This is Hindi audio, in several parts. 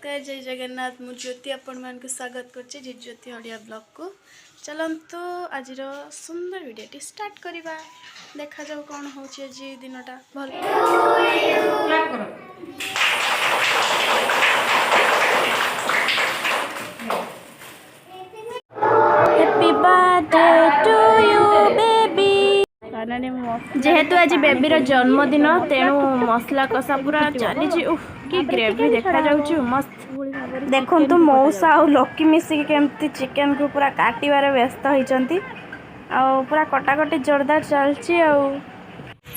नमस्कार जय जगन्नाथ मु ज्योति आपण मान को स्वागत करछि ज्योति ओडिया ब्लॉग को। चलंतु आज सुंदर वीडियो स्टार्ट करवा देखा जाऊ कौन होछि आज दिनटा भल। Happy birthday to you baby. जेहेतु आज बेबीर जन्मदिन तेणु मसला कषा पूरा चली कि ग्रेवी देखा जाउची मस्त। देखंतु मौसा और लकी मिसिक केमती चिकन को पूरा काटिबारे व्यस्त होइचंती आ पूरा कटाकटी जोरदार चलची आ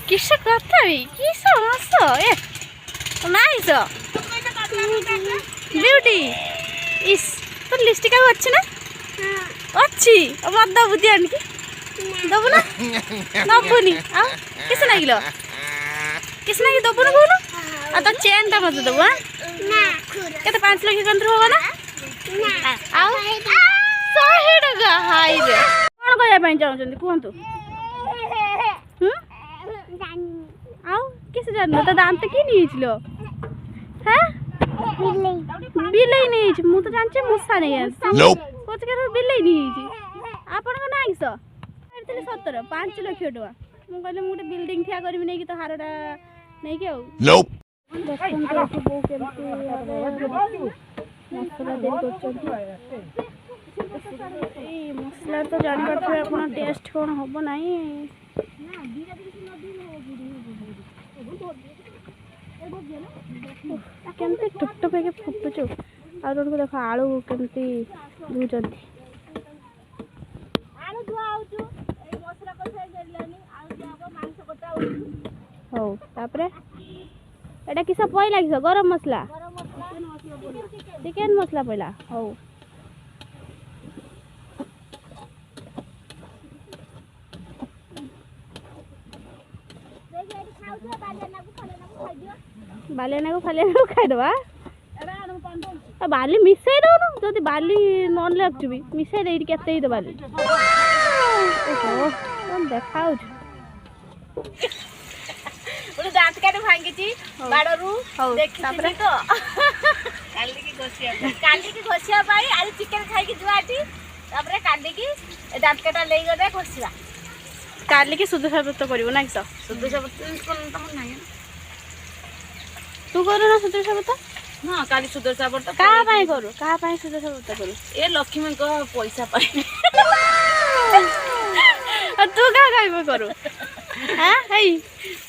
किस कथा किस हस ए नाइस ब्यूटी इस तो लिपस्टिक भी अच्छी ना अच्छी मत दबु दिया दबु ना दबुनी आ किस नागिलो किस नागी दबु ना बोलो आ तो चेन टा मत दबु केते 5 लाख कंत्र होगा ना आओ 100 टका हाई रे कोन कहया पई जाउ जंदी कोहंतु आओ किस जानो त दांत की नीचलो हैं बिलै नीच मु तो जानचे मुसा नहीं है कोच के बिलै नीच आपन को नाइस करतले 17 5 लाख टका मु कहले मु बिल्डिंग ठिया करबी नै कि तो हारडा नै के हो मसला तो जान पारे अपन टेस्ट कौन हम ना केमती टुकटुक के फुटुचु आ देख आलू केमती धुचंती हो तापरे एटा किसा पई लागिस गरम मसला चिकन मसला पइला हो बालेना को खाले खाई दबा बाली मिसाई दउनु जदि बाली नन लागचुबी मिसाई देई केते ही तो बाली ओहो कोन देखाउ उन दांत काटे भांगी बाड़रू देखि तो काली की घोसिया पाई आज चिकन खाई की जुआटी तापरे काली की दांत काटा लेई गदे घोसिया काली की शुद्ध साब्यस्त करिवो ना कि शुद्ध साब्यस्त कोन तम नाही तू करू ना शुद्ध साब्यस्त ना काली शुद्ध साब्यस्त का पाई करू का पाई शुद्ध साब्यस्त करू ए लक्ष्मी को पैसा पाई तू का खाइबो करू हां हेई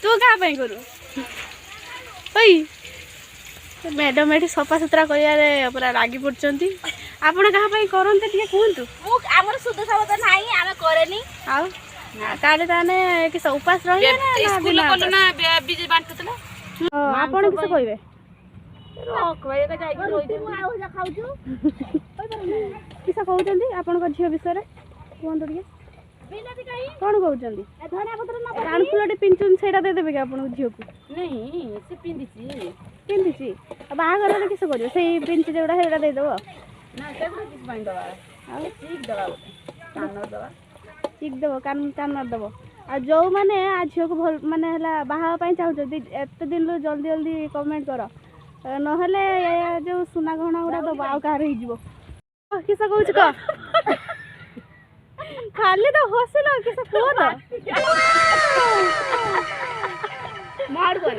तू का पाई करू ओई मैडम एठी सफा सुतरा करियारे पूरा रागी पड़चंती आपण का पाई करनते ठीक कहंतु मु हमर शुद्ध साब्यस्त नाही आमे करेनी आ काले ताने कि उपास रही ना स्कूल कोन ना बीज बांटतला आपण किस कहबे रोक भाई का जाई के रोई मु आ जा खाउछु किस कहउचंदी आपण को झियो विषय रे कोन तो बिलाती काई कोन कहउचंदी ए धनिया पत्र ना कान फुलटे पिंचुन सेटा दे देबे के आपण झियो को नहीं से पिंदिची बाहागर रे किस करियो सेई पिंच जेडा हेडा दे देबो ना सेबो किस बाइन दबा आ ठीक दबा कान दबा ठीक देव कान कान देव आ जो मैंने आ झील को भल माने बाहा चाहूँ एत दिन जल्दी जल्दी कमेंट कर नहले जो सुना गहना गुड़ा दब आ कह किस कौच कह खाली तो हसिल किस कह तो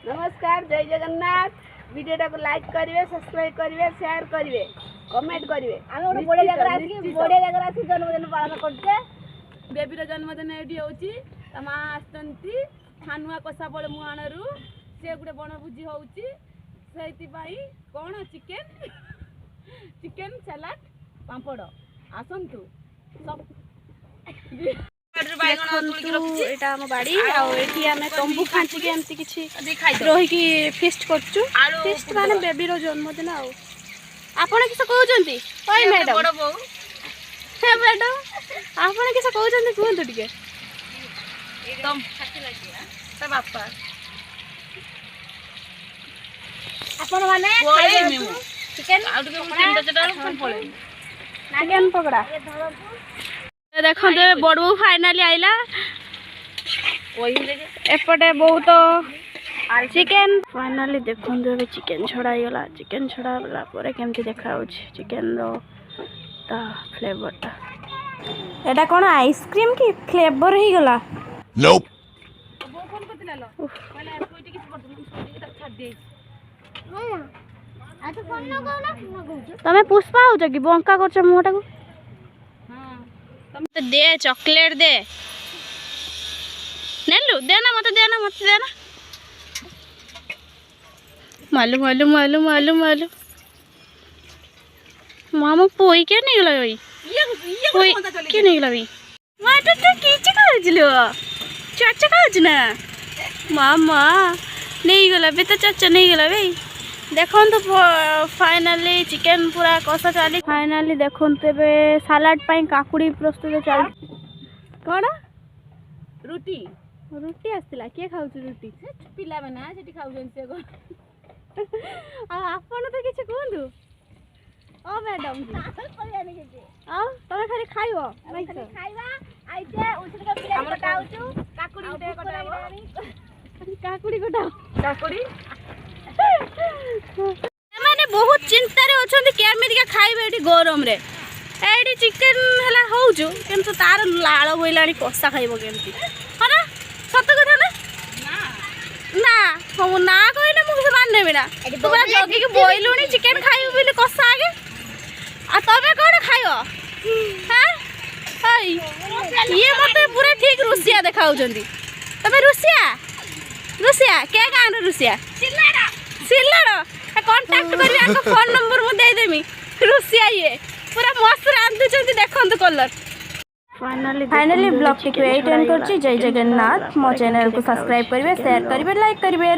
नमस्कार जय जगन्नाथ वीडियो को लाइक करेंगे सब्सक्राइब करेंगे शेयर करेंगे कमेंट करेंगे आम गोटे बढ़िया जगह आसी जन्मदिन पालन करते बेबीर जन्मदिन ये हूँ माँ आसती हानुआ कषा बड़े मुहाणु से गोटे बनभोजी होती कौन चिकेन चिकेन सलाड पापड़ आसतु एटा हम बाड़ी आम तंबू खाँचिकी एमती किसी रहीकि फिस्ट करचु फिस्ट माने बेबीर जन्मदिन आपण किस कहउचंती ओय मैडम बड़ बहू हे मैडम आपण किस कहउचंती कहंतु टिके एकदम खाती लागिया त बापा आपण माने खाइबे मेमु चिकन आउ टिके तीन डजन कोन पळे चिकन पकड़ा देखो दे बड़बू फाइनली आइला ओही एपटे बहुत चिकेन फाइनाली देखो चिकेन छड़ाईगला चिकेन छड़ागला केमती देखा चिकेन ता फ्लेवरटा एटा कौन आइसक्रीम की फ्लेवर ही गला Nope. तमे पुष्पा हो कि बंका कर मुहटा को तमे दे चॉकलेट दे नेलु देना मत देना मालू मालू मालू मालू मालू मामा पोई के नहीं गला भाई पोई के नहीं गला भाई माटा तो कीचे खाजलो चाचा खाज ना मामा नहीं गला बे तो चाचा नहीं गला भाई देखो तो फाइनाली चिकेन पूरा कषा चली फाइनाली देखो तेरे सालाड पाई काकुड़ी प्रस्तुत चल कौन रुटी रुटी आसला किए खाऊ रुटी पिला बना सेठी खाउजन से को आपण तो किछ कहंदु ओ मैडम आ तमे खाली खाइबो नहीं खाइबा आइते उछल के पिला कटाउछु काकुड़ी उठे कटाबो काकुड़ी कटाओ काकुड़ी माने बहुत चिंता रे अछंती केमिति का खाइबे एठी गरम रे एठी चिकेन हला होउछु किंतु तार लाळ बोइलाणी कसा खाइबो केमिति हना सत कथा ना ना हम ना कहले मु मान नेबे ना तू पूरा जगी के बोइलुणी चिकेन खाइबो बिले कसा आगे आ तबे कोन खाइबो हां हई ये मते पूरा ठीक रुसिया देखाउजंती तबे रुसिया के गान रुसिया सिल्लाड़ कांटेक्ट करी आको फोन नंबर मु दे देमी रुसिया ये पूरा मस्त रांधु चंती देखंतु colour finally blog tick and करछि जय जगन्नाथ मो चैनल को सब्सक्राइब करिवे शेयर करिवे लाइक करिवे।